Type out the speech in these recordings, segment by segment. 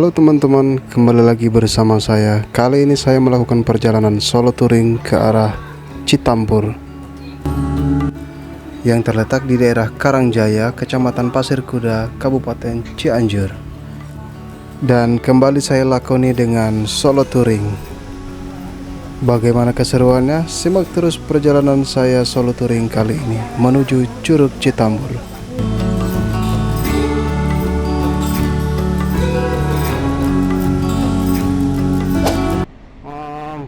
Halo teman-teman, kembali lagi bersama saya. Kali ini saya melakukan perjalanan solo touring ke arah Citambur yang terletak di daerah Karangjaya, Kecamatan Pasir Kuda, Kabupaten Cianjur. Dan kembali saya lakoni dengan solo touring. Bagaimana keseruannya? Simak terus perjalanan saya solo touring kali ini menuju Curug Citambur.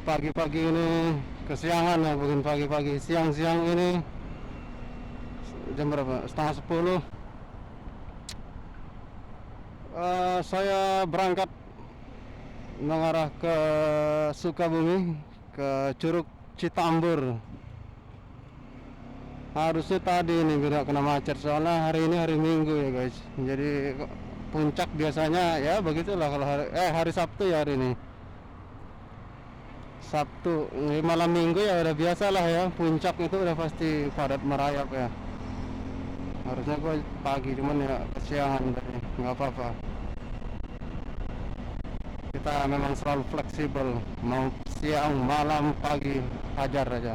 Pagi-pagi ini kesiangan ya, bukan pagi-pagi, siang-siang ini jam berapa? Setengah 10. Saya berangkat mengarah ke Sukabumi, ke Curug Citambur. Harusnya tadi ini tidak kena macet, soalnya hari ini hari Minggu ya guys. Jadi puncak biasanya ya begitulah kalau hari Sabtu ya hari ini. Sabtu, malam Minggu ya udah biasa lah ya, puncak itu udah pasti padat merayap ya. Harusnya gue pagi, cuman ya kesiangan tadi, nggak apa-apa. Kita memang selalu fleksibel, mau siang, malam, pagi, hajar aja.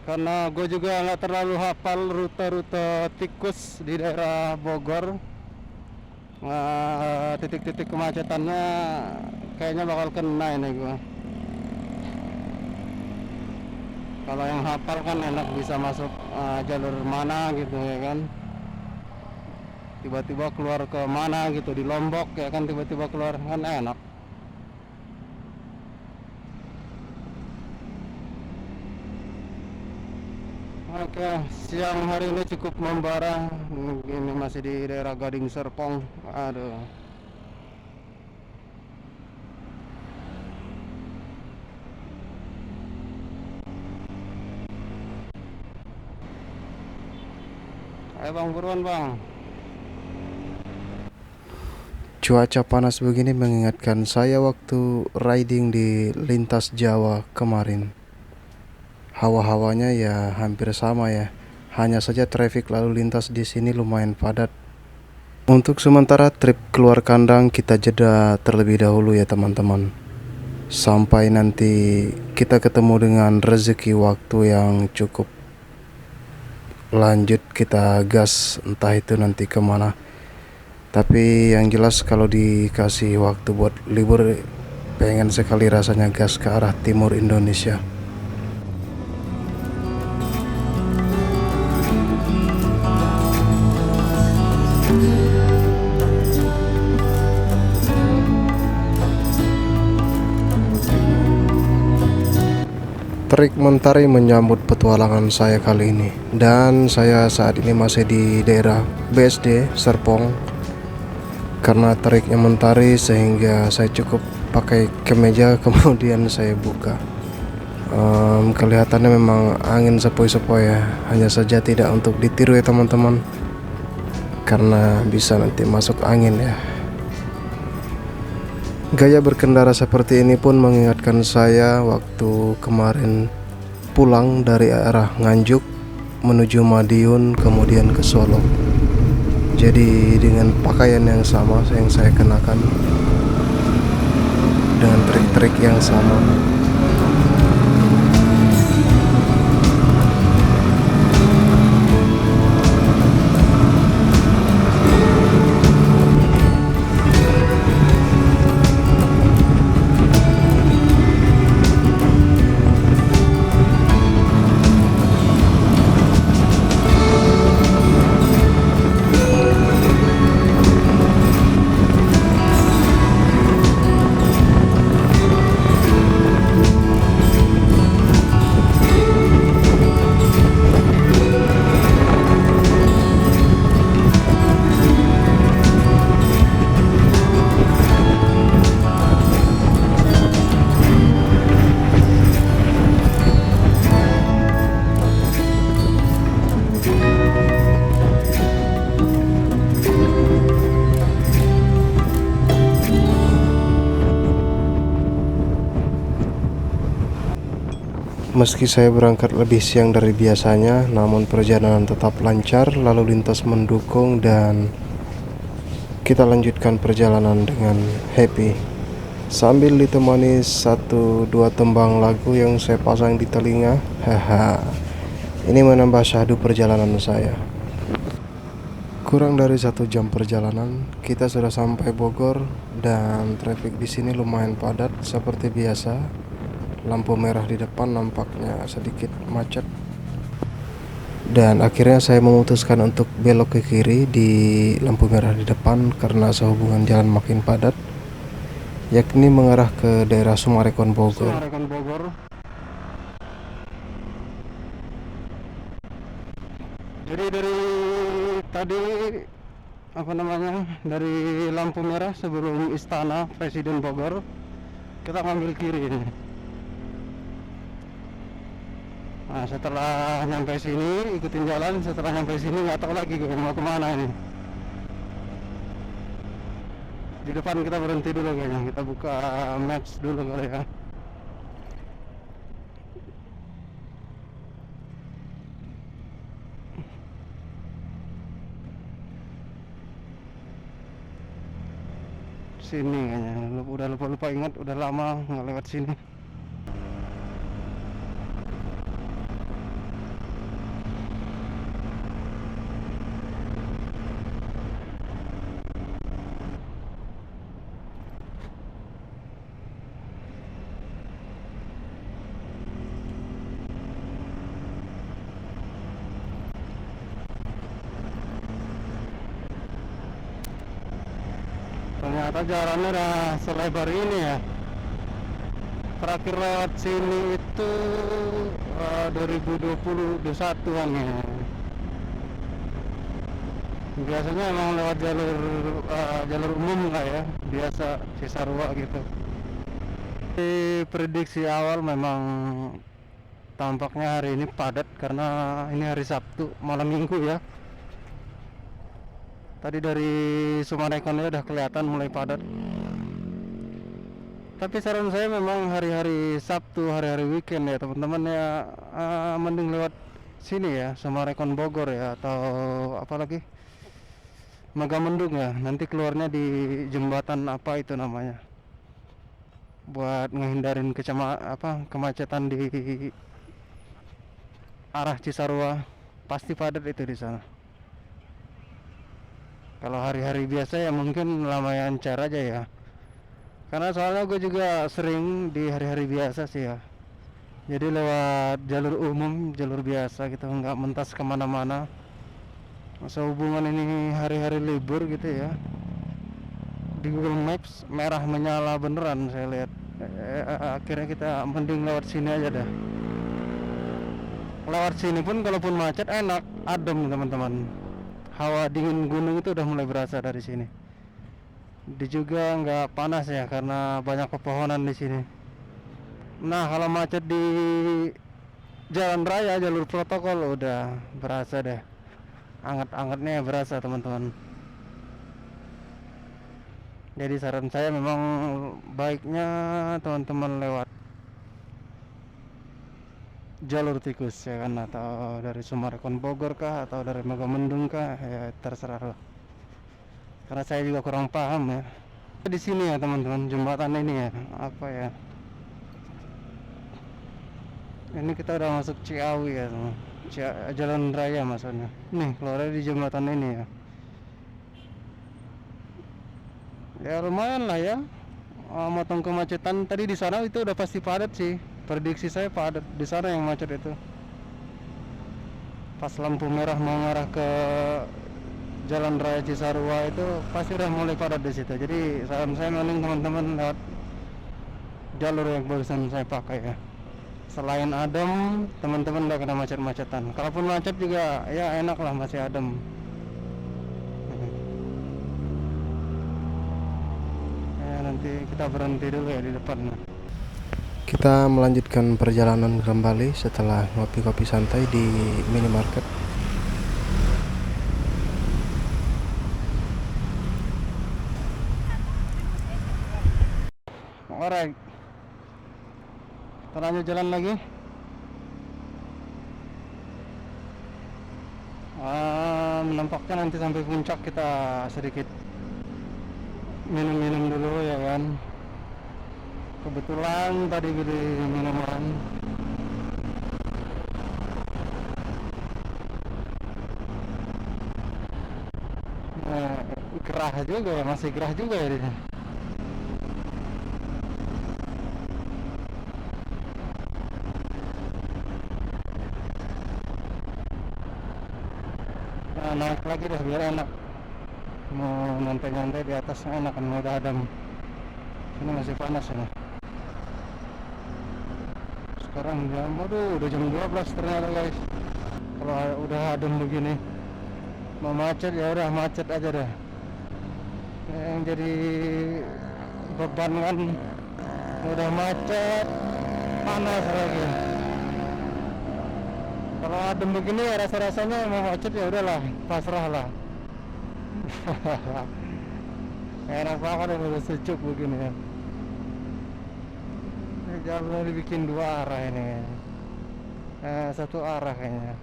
Karena gue juga nggak terlalu hafal rute-rute tikus di daerah Bogor. Titik-titik kemacetannya kayaknya bakal kena ini gua. Kalau yang hafal kan enak bisa masuk jalur mana gitu ya kan, tiba-tiba keluar ke mana gitu di Lombok ya kan, tiba-tiba keluar kan enak. Oke, siang hari ini cukup membara. Ini masih di daerah Gading Serpong. Aduh. Ayo bang, buruan bang. Cuaca panas begini mengingatkan saya waktu riding di lintas Jawa kemarin. Hawa-hawanya ya hampir sama ya. Hanya saja traffic lalu lintas di sini lumayan padat. Untuk sementara trip keluar kandang kita jeda terlebih dahulu ya teman-teman. Sampai nanti kita ketemu dengan rezeki waktu yang cukup. Lanjut kita gas, entah itu nanti kemana. Tapi yang jelas kalau dikasih waktu buat libur, pengen sekali rasanya gas ke arah timur Indonesia. Terik mentari menyambut petualangan saya kali ini, dan saya saat ini masih di daerah BSD Serpong. Karena teriknya mentari sehingga saya cukup pakai kemeja kemudian saya buka. Kelihatannya memang angin sepoi-sepoi ya, hanya saja tidak untuk ditiru ya teman-teman, karena bisa nanti masuk angin ya. Gaya berkendara seperti ini pun mengingatkan saya waktu kemarin pulang dari arah Nganjuk menuju Madiun kemudian ke Solo. Jadi dengan pakaian yang sama yang saya kenakan, dengan trik-trik yang sama. Meski saya berangkat lebih siang dari biasanya, namun perjalanan tetap lancar, lalu lintas mendukung, dan kita lanjutkan perjalanan dengan happy. Sambil ditemani satu dua tembang lagu yang saya pasang di telinga, haha. Ini menambah syahdu perjalanan saya. Kurang dari 1 jam perjalanan, kita sudah sampai Bogor dan traffic di sini lumayan padat seperti biasa. Lampu merah di depan nampaknya sedikit macet. Dan akhirnya saya memutuskan untuk belok ke kiri di lampu merah di depan karena sehubungan jalan makin padat, yakni mengarah ke daerah Sumarekon Bogor. Jadi dari tadi dari lampu merah sebelum Istana Presiden Bogor, kita ngambil kiri ini. Nah, setelah nyampe sini ikutin jalan, setelah nyampe sini nggak tahu lagi gue mau kemana ini. Di depan kita berhenti dulu kayaknya, kita buka maps dulu kali ya. Sini kayaknya, udah lupa ingat, udah lama nggak lewat sini. Ternyata jalannya udah selebar ini ya. Terakhir lewat sini itu 2020-21 ya. Biasanya emang lewat jalur umum lah ya, biasa Cisarua gitu. Di prediksi awal memang tampaknya hari ini padat karena ini hari Sabtu, malam Minggu ya. Tadi dari Sumarekon udah kelihatan mulai padat. Tapi saran saya memang hari-hari Sabtu, hari-hari weekend ya teman-teman ya, mending lewat sini ya, Sumarekon Bogor ya, atau apalagi Megamendung ya. Nanti keluarnya di jembatan apa itu namanya, buat ngehindarin kemacetan di arah Cisarua. Pasti padat itu di sana. Kalau hari-hari biasa ya mungkin lumayan lancar aja ya. Karena soalnya gue juga sering di hari-hari biasa sih ya. Jadi lewat jalur umum, jalur biasa gitu, nggak mentas kemana-mana. Masa hubungan ini hari-hari libur gitu ya. Di Google Maps merah menyala beneran saya lihat. Akhirnya kita mending lewat sini aja dah. Lewat sini pun kalaupun macet enak, adem teman-teman. Hawa dingin gunung itu udah mulai berasa dari sini. Di juga nggak panas ya karena banyak pepohonan di sini. Nah, kalau macet di jalan raya, jalur protokol udah berasa deh. Anget-angetnya berasa teman-teman. Jadi saran saya memang baiknya teman-teman lewat jalur tikus ya kan, atau dari Sumarekon Bogor kah, atau dari Megamendung kah, ya terserah lah. Karena saya juga kurang paham ya. Di sini ya teman-teman, jembatan ini ya, apa ya? Ini kita udah masuk Ciawi ya, teman. Jalan raya maksudnya. Nih, keluar di jembatan ini ya. Ya lumayan lah ya. Motong kemacetan tadi di sana itu udah pasti padat sih. Prediksi saya padat di sana yang macet itu. Pas lampu merah mau ngarah ke Jalan Raya Cisarua itu pasti udah mulai padat di situ. Jadi saran saya mending teman-teman lewat jalur yang barusan saya pakai ya. Selain adem, teman-teman udah kena macet-macetan. Kalaupun macet juga ya enak lah, masih adem. Ya, nanti kita berhenti dulu ya di depan. Kita melanjutkan perjalanan kembali setelah ngopi-ngopi santai di minimarket. Alright, kita lanjut jalan lagi. nampaknya nanti sampai puncak kita sedikit minum-minum dulu ya kan. Kebetulan tadi beli minuman. Nah, gerah juga ya, masih gerah juga ya ini. Nah, naik lagi deh biar enak. Mau nyantai-nyantai di atasnya enak kan, udah adem. Ini masih panas ini. Sekarang jam, aduh, udah jam 12 ternyata guys. Kalau udah adem begini, mau macet ya udah macet aja deh. Yang jadi beban kan, udah macet, panas lagi. Kalau adem begini ya rasa-rasanya mau macet ya udahlah, pasrah lah. Enak banget udah sejuk begini ya. Jalannya dibikin dua arah ini. Satu arah kayaknya.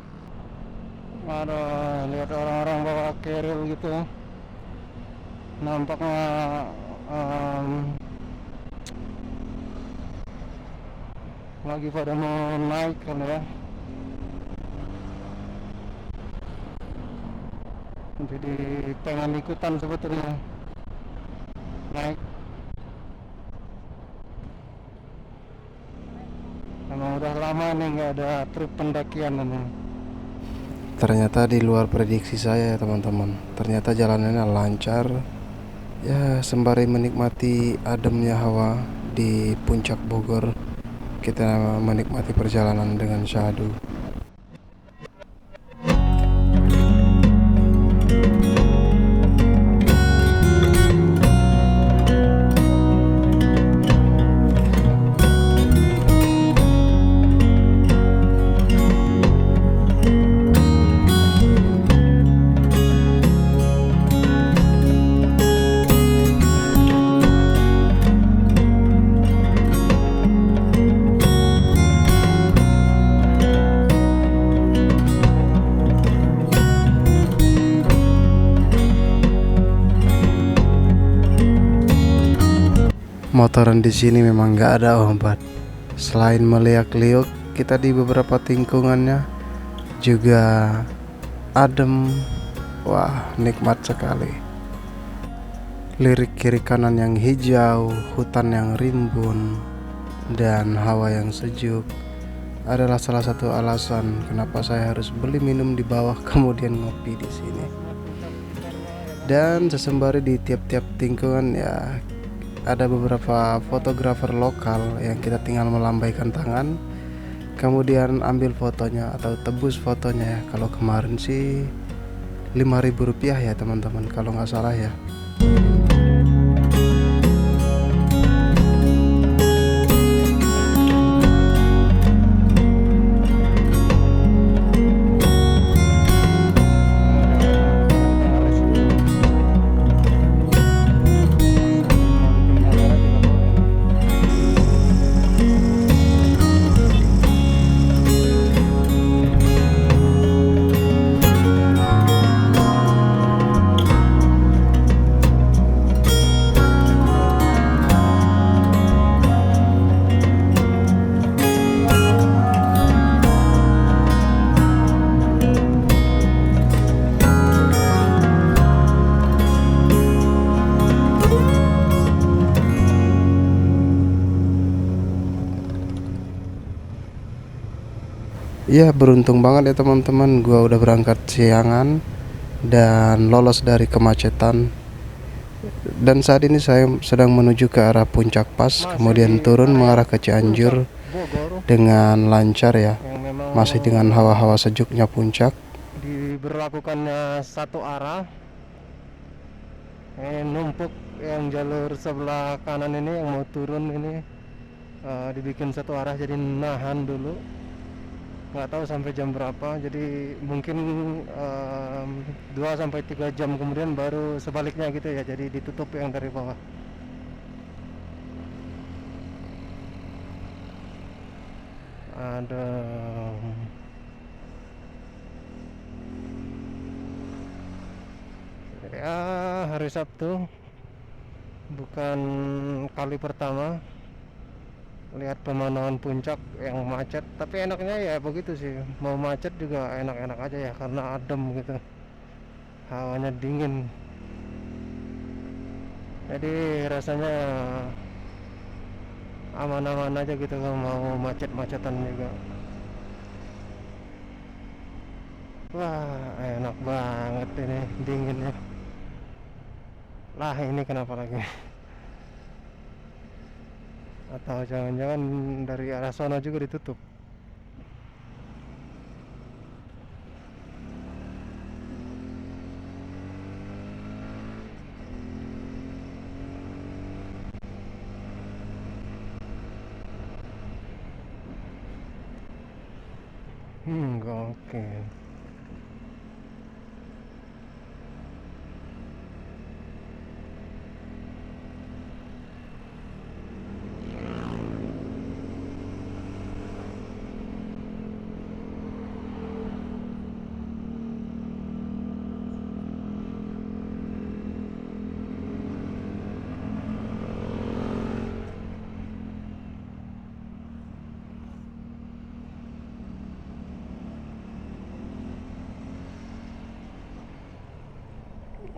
Aduh, lihat orang-orang bawa keril gitu. Nampaknya lagi pada mau naik kan ya. Jadi pengen ikutan sebetulnya naik. Emang udah lama nih nggak ada trip pendakian ini. Ternyata di luar prediksi saya ya teman-teman. Ternyata jalanannya lancar. Ya sembari menikmati ademnya hawa di puncak Bogor, kita menikmati perjalanan dengan syahdu. Motoran di sini memang nggak ada obat. Selain meliak-liuk, kita di beberapa tikungannya juga adem. Wah, nikmat sekali. Lirik kiri kanan yang hijau, hutan yang rimbun, dan hawa yang sejuk adalah salah satu alasan kenapa saya harus beli minum di bawah kemudian ngopi di sini. Dan sesembari di tiap-tiap tikungan ya ada beberapa fotografer lokal yang kita tinggal melambaikan tangan kemudian ambil fotonya atau tebus fotonya ya. Kalau kemarin sih Rp5.000 ya teman-teman kalau nggak salah ya. Ya beruntung banget ya teman-teman, gua udah berangkat siangan dan lolos dari kemacetan. Dan saat ini saya sedang menuju ke arah Puncak Pas, kemudian turun mengarah ke Cianjur dengan lancar ya. Masih dengan hawa-hawa sejuknya puncak. Diberlakukannya satu arah. Numpuk yang jalur sebelah kanan ini yang mau turun ini dibikin satu arah jadi nahan dulu. Nggak tahu sampai jam berapa, jadi mungkin 2-3 jam kemudian baru sebaliknya gitu ya, jadi ditutup yang dari bawah. Ada Ya, hari Sabtu bukan kali pertama lihat pemandangan puncak yang macet, tapi enaknya ya begitu sih, mau macet juga enak-enak aja ya karena adem gitu, hawanya dingin, jadi rasanya aman-aman aja gitu kalau mau macet-macetan juga. Wah, enak banget ini dinginnya. Lah, ini kenapa lagi? Atau jangan-jangan dari arah sana juga ditutup? Oke.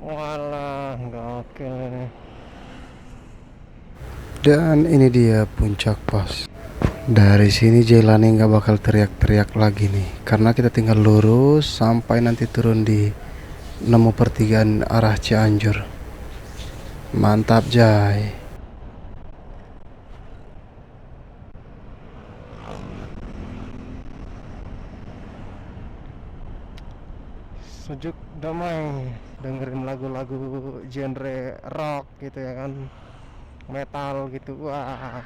Walah, nggak oke nih. Dan ini dia puncak pas. Dari sini Jailani nggak bakal teriak-teriak lagi nih, karena kita tinggal lurus sampai nanti turun di nemu pertigaan arah Cianjur. Mantap Jay. Sejuk damai, dengerin lagu-lagu genre rock gitu ya kan, metal gitu. Wah,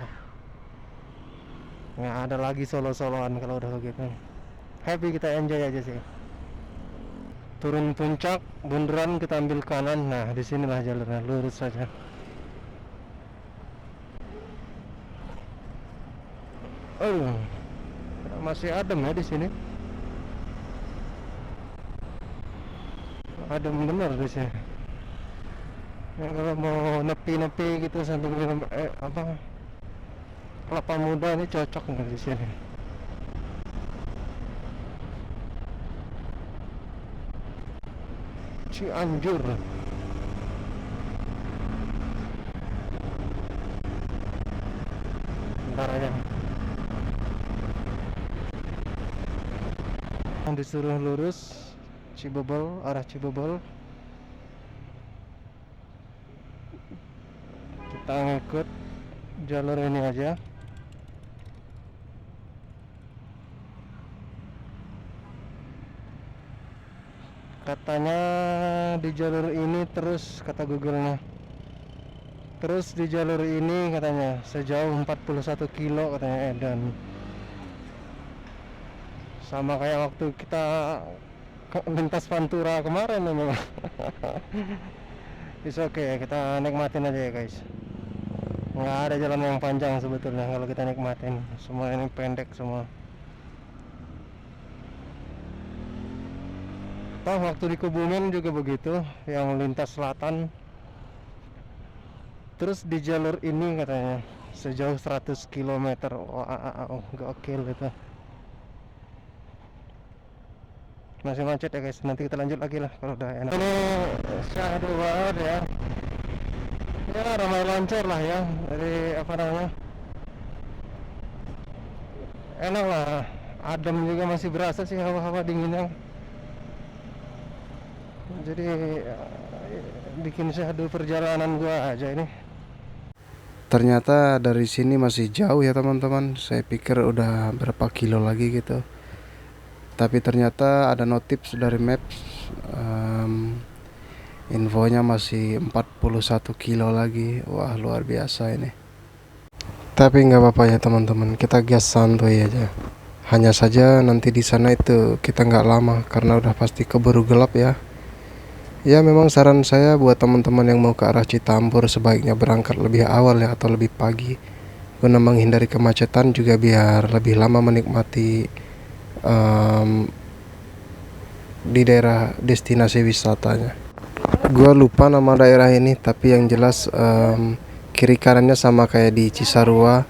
nggak ada lagi solo-soloan kalau udah begitu. Happy, kita enjoy aja sih. Turun puncak, bundaran kita ambil kanan. Nah, disinilah jalurnya, lurus saja. Oh, masih adem ya di sini. Adem bener di sini. Ya, kalau mau nepi-nepi gitu sambil minum apa, kelapa muda, ini cocok nih di sini. Cianjur. Bentar aja. Yang disuruh lurus Cibubur, arah Cibubur. Kita ngikut jalur ini aja. Katanya di jalur ini terus, kata Google-nya. Terus di jalur ini katanya sejauh 41 kilo katanya Edan. Sama kayak waktu kita lintas Pantura kemarin memang. Is oke, kita nikmatin aja ya guys. Nggak ada jalan yang panjang sebetulnya kalau kita nikmatin. Semua ini pendek semua. Toh waktu di Kebumen juga begitu, yang lintas selatan. Terus di jalur ini katanya sejauh 100 km. Wah, gokil itu. Masih macet ya guys, nanti kita lanjut lagi lah kalau udah enak. Ini syahdu banget ya. Ya ramai lancar lah ya, dari apa namanya, enak lah, adem juga, masih berasa sih hawa-hawa dinginnya. Jadi bikin syahdu perjalanan gua aja ini. Ternyata dari sini masih jauh ya teman-teman. Saya pikir udah berapa kilo lagi gitu. Tapi ternyata ada notips dari Maps, infonya masih 41 kilo lagi. Wah, luar biasa ini. Tapi nggak apa-apa ya teman-teman, kita gas santuy aja. Hanya saja nanti di sana itu kita nggak lama karena udah pasti keburu gelap ya. Ya memang saran saya buat teman-teman yang mau ke arah Citambur sebaiknya berangkat lebih awal ya, atau lebih pagi, guna menghindari kemacetan juga biar lebih lama menikmati di daerah destinasi wisatanya. Gua lupa nama daerah ini, tapi yang jelas kiri kanannya sama kayak di Cisarua,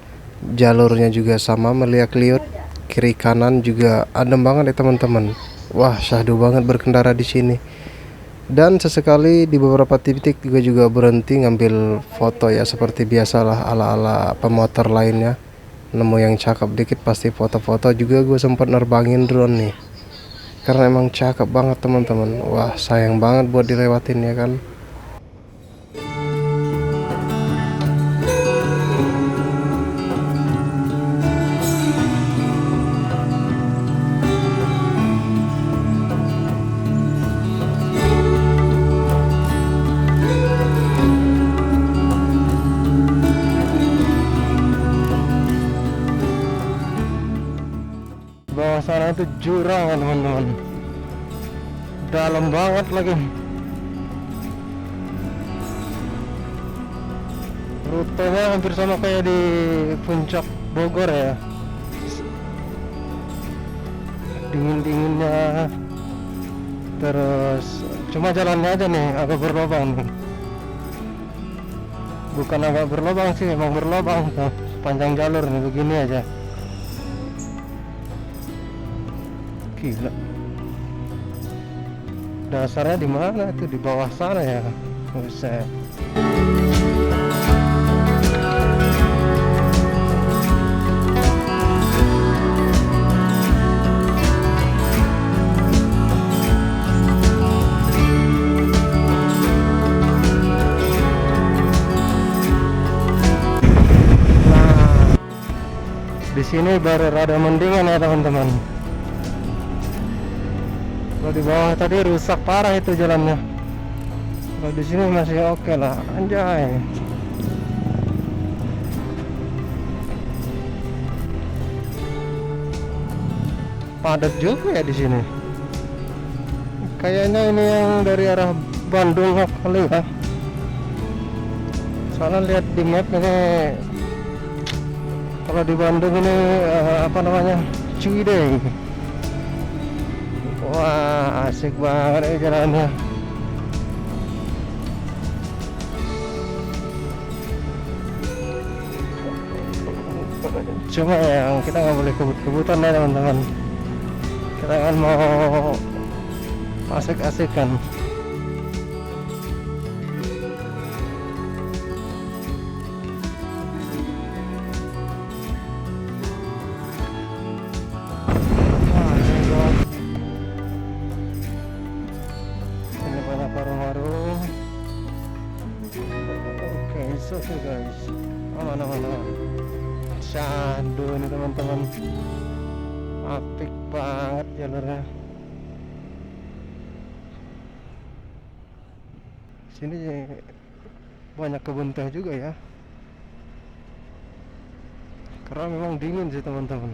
jalurnya juga sama meliak-liut, kiri kanan juga adem banget ya teman-teman. Wah, syahdu banget berkendara di sini. Dan sesekali di beberapa titik juga berhenti ngambil foto ya, seperti biasalah ala-ala pemotor lainnya. Nemu yang cakep dikit pasti foto-foto juga. Gue sempat nerbangin drone nih karena emang cakep banget teman-teman. Wah, sayang banget buat dilewatin ya kan. Bawah sana itu jurang ya teman-teman, dalam banget lagi. Rutenya hampir sama kayak di puncak Bogor ya, dingin-dinginnya. Terus cuma jalannya aja nih agak berlobang nih. Bukan agak berlobang sih, emang berlobang tuh. Panjang jalur nih begini aja. Gila. Dasarnya di mana itu? Di bawah sana ya. Buset. Di sini baru rada mendingan ya teman-teman. Kalau di bawah tadi rusak parah itu jalannya. Kalau di sini masih oke lah, anjay. Padat juga ya di sini. Kayaknya ini yang dari arah Bandung kali ya. Soalnya lihat di map ini, kalau di Bandung ini apa namanya, Ciwidey. Wah, asik banget ya jalannya. Cuma yang kita nggak boleh kebut-kebutan ya teman-teman. Kita kan mau asik-asikan. Warung-warung. Oke, so guys, aman. Syahdu nih teman-teman, apik banget jalurnya. Sini banyak kebun teh juga ya, karena memang dingin sih teman-teman.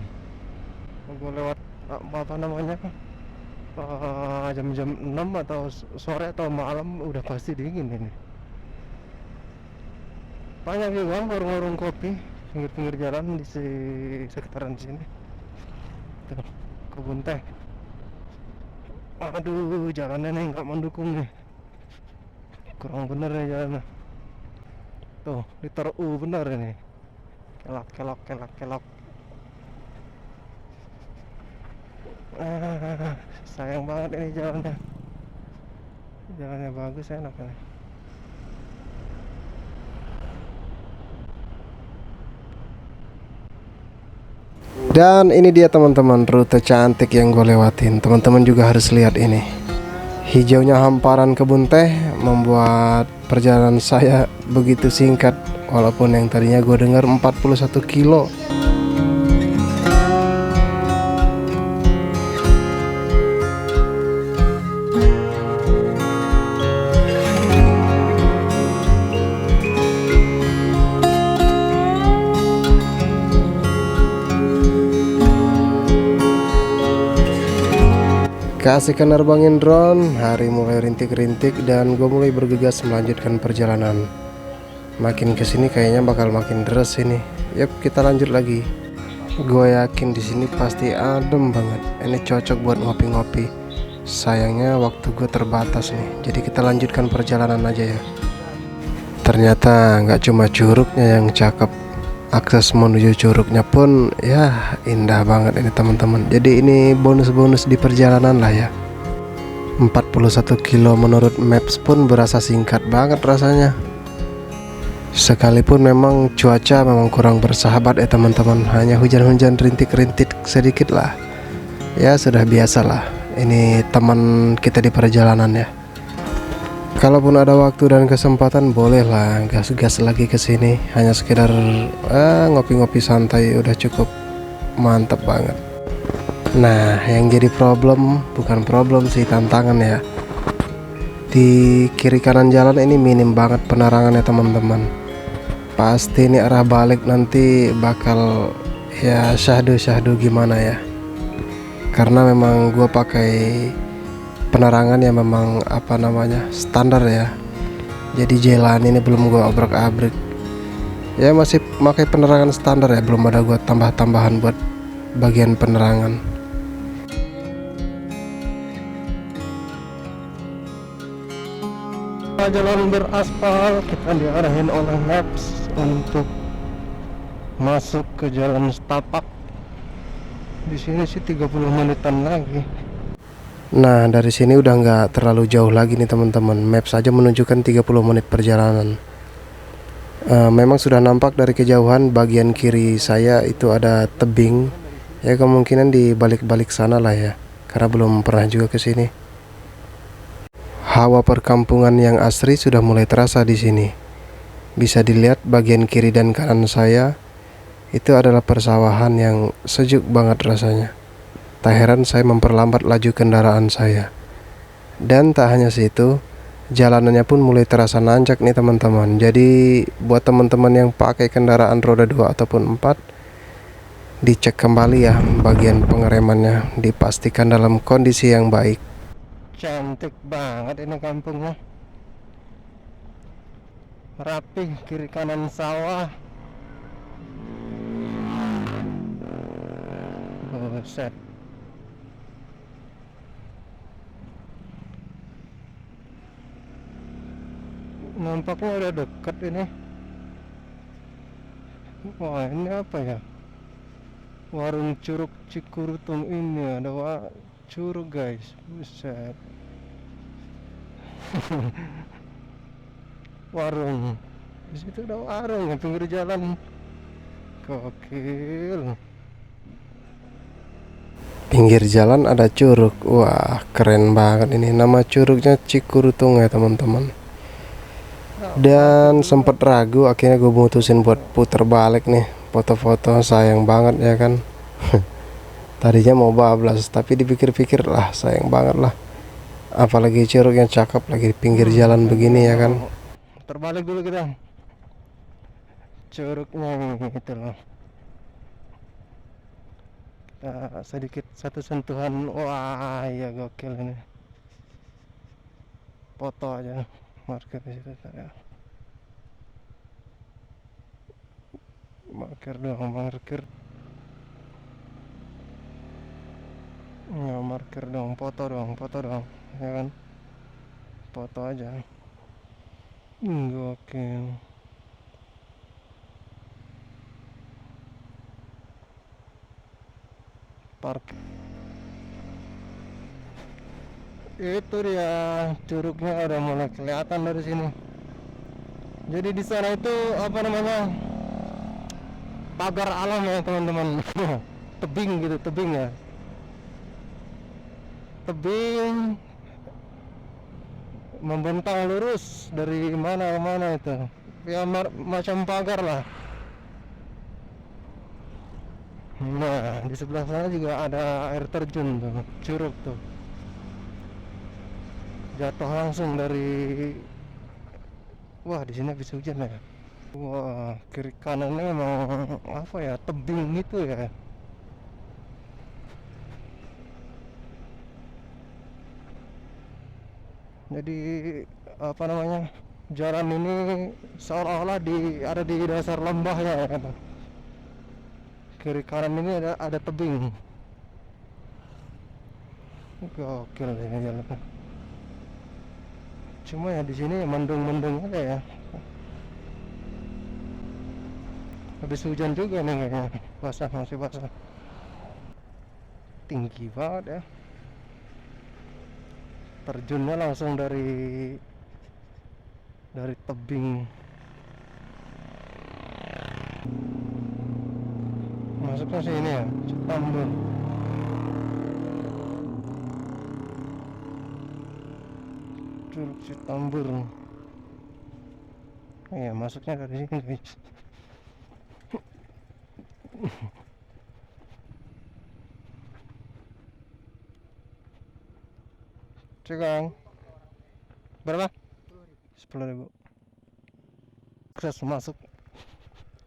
Gue lewat apa namanya, jam-jam 6 atau sore atau malam udah pasti dingin ini. Banyak juga warung-warung kopi pinggir-pinggir jalan di sekitaran sini. Tuh, kebun teh. Aduh, jalannya nih nggak mendukung nih, kurang bener nih jalannya. Tuh, liter U bener ini, kelok. Sayang banget ini jalannya bagus, enak nih. Dan ini dia teman-teman, rute cantik yang gue lewatin. Teman-teman juga harus lihat ini. Hijaunya hamparan kebun teh membuat perjalanan saya begitu singkat, walaupun yang tadinya gue dengar 41 kilo. Keasikan nerbangin drone, hari mulai rintik-rintik dan gue mulai bergegas melanjutkan perjalanan. Makin kesini kayaknya bakal makin deras ini. Yap, kita lanjut lagi. Gue yakin di sini pasti adem banget. Ini cocok buat ngopi-ngopi. Sayangnya waktu gue terbatas nih, jadi kita lanjutkan perjalanan aja ya. Ternyata nggak cuma curugnya yang cakep, akses menuju curugnya pun ya indah banget ini teman-teman. Jadi ini bonus-bonus di perjalanan lah ya. 41 kilo menurut maps pun berasa singkat banget rasanya. Sekalipun memang cuaca memang kurang bersahabat ya teman-teman, hanya hujan-hujan rintik-rintik sedikit lah. Ya sudah biasa lah, ini teman kita di perjalanan ya. Kalaupun ada waktu dan kesempatan bolehlah gas-gas lagi ke sini. Hanya sekedar ngopi-ngopi santai udah cukup mantap banget. Nah, yang jadi bukan problem sih, tantangan ya. Di kiri kanan jalan ini minim banget penerangannya teman-teman. Pasti ini arah balik nanti bakal ya syahdu gimana ya. Karena memang gua pakai penerangan yang memang standar ya. Jadi jalan ini belum gua obrak-abrik. Ya masih pakai penerangan standar ya, belum ada gua tambah-tambahan buat bagian penerangan. Jalan beraspal, kita diarahin oleh maps untuk masuk ke jalan setapak. Di sini sih 30 menitan lagi. Nah, dari sini udah nggak terlalu jauh lagi nih teman-teman. Map saja menunjukkan 30 menit perjalanan. Memang sudah nampak dari kejauhan bagian kiri saya itu ada tebing. Ya kemungkinan di balik-balik sana lah ya. Karena belum pernah juga ke sini. Hawa perkampungan yang asri sudah mulai terasa di sini. Bisa dilihat bagian kiri dan kanan saya itu adalah persawahan yang sejuk banget rasanya. Tak heran saya memperlambat laju kendaraan saya. Dan tak hanya situ, jalanannya pun mulai terasa nanjak nih teman-teman. Jadi buat teman-teman yang pakai kendaraan roda 2 ataupun 4, dicek kembali ya bagian pengeremannya, dipastikan dalam kondisi yang baik. Cantik banget ini kampungnya. Rapi, kiri kanan sawah. Buset. Nampaknya udah deket ini. Wah, ini apa ya? Warung curug Cikurutung ini ada curug guys. Buset. Warung. Di situ ada warung ya, pinggir jalan. Gokil. Pinggir jalan ada curug. Wah, keren banget ini. Nama curugnya Cikurutung ya teman-teman. Dan sempet ragu, akhirnya gue mutusin buat puter balik nih, foto-foto. Sayang banget ya kan. Tadinya mau bablas, tapi dipikir-pikir lah sayang banget lah. Apalagi curug yang cakep lagi di pinggir jalan begini ya kan. Terbalik dulu kita. Curugnya gitu loh. Kita sedikit satu sentuhan. Wah ya gokil ini. Foto aja. Marker di situ saya. Marker dong, marker. Ya marker dong, foto dong, ya kan? Foto aja. Gokil. Park. Itu dia curugnya udah mulai kelihatan dari sini. Jadi di sana itu pagar alam ya teman-teman. Tebing gitu, tebing ya. Tebing membentang lurus dari mana ke mana itu. Ya macam pagar lah. Nah, di sebelah sana juga ada air terjun tuh, curug tuh. Jatuh langsung dari, wah di sini habis hujan ya. Wah, kiri kanannya memang tebing gitu ya. Jadi jalan ini seolah-olah ada di dasar lembah ya kan. Kiri kanan ini ada tebing. Gokil ini jalan. Cuma ya di sini mendung-mendung aja ya. Habis hujan juga nih kayaknya. Basah, masih basah. Tinggi banget ya. Terjunnya langsung dari tebing. Masuknya sini ya, Citambur. Curug Citambur. Iya, masuknya dari sini guys. Cikang. Berapa? 10.000. Akses masuk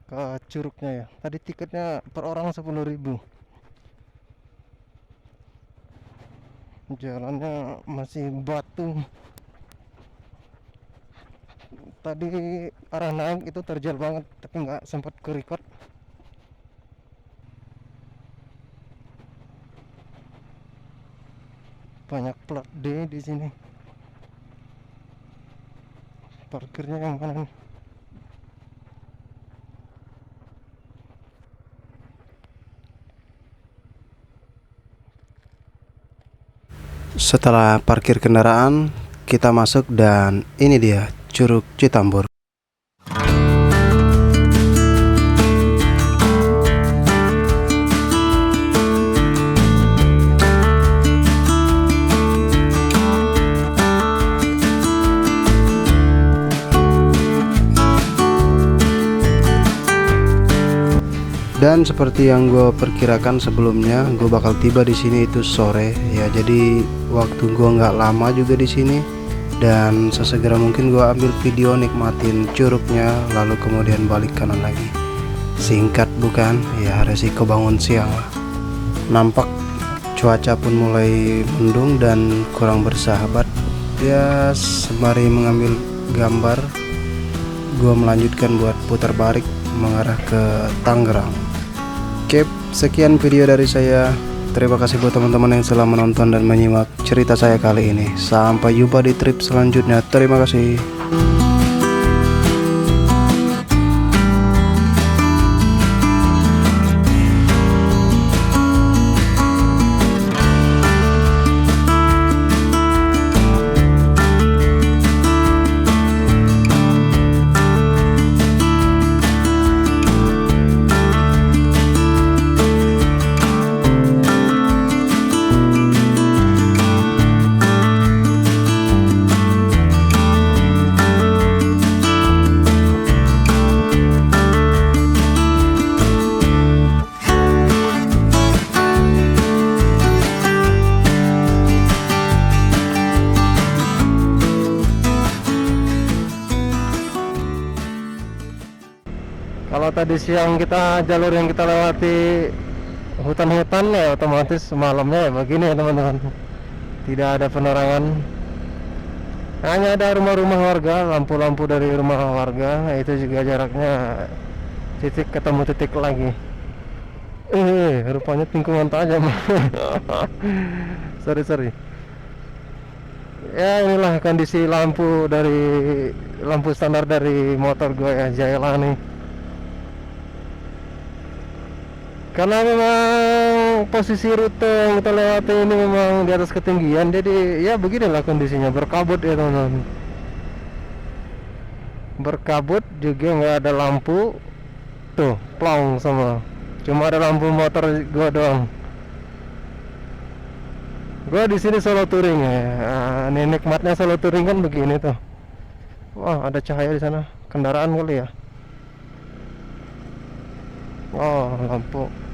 ke curugnya ya. Tadi tiketnya per orang 10.000. Jalannya masih batu. Tadi arah naik itu terjal banget, tapi nggak sempat ke record. Banyak plat D di sini. Parkirnya yang mana nih? Setelah parkir kendaraan, kita masuk dan ini dia Curug Citambur. Dan seperti yang gue perkirakan sebelumnya, gue bakal tiba di sini itu sore ya. Jadi waktu gue nggak lama juga di sini, dan sesegera mungkin gue ambil video nikmatin curugnya, lalu kemudian balik kanan lagi. Singkat bukan? Ya resiko bangun siang lah. Nampak cuaca pun mulai mendung dan kurang bersahabat. Ya sembari mengambil gambar, gue melanjutkan buat putar balik mengarah ke Tangerang. Oke, sekian video dari saya. Terima kasih buat teman-teman yang telah menonton dan menyimak cerita saya kali ini. Sampai jumpa di trip selanjutnya. Terima kasih. Kalau tadi siang jalur yang kita lewati hutan-hutan ya, otomatis malamnya ya begini ya teman-teman. Tidak ada penerangan, hanya ada rumah-rumah warga, lampu-lampu dari rumah warga. Itu juga jaraknya titik ketemu titik lagi. Rupanya tikungan tajam. sorry. Ya inilah kondisi lampu standar dari motor gue ya, Jailani. Karena memang posisi rute yang kita lewati ini memang di atas ketinggian, jadi ya beginilah kondisinya, berkabut ya teman-teman. Berkabut juga, nggak ada lampu, tuh plong sama, cuma ada lampu motor gua doang. Gua di sini solo touring ya. Ini nikmatnya solo touring kan begini tuh. Wah, ada cahaya di sana, kendaraan kali ya. Oh, lampu.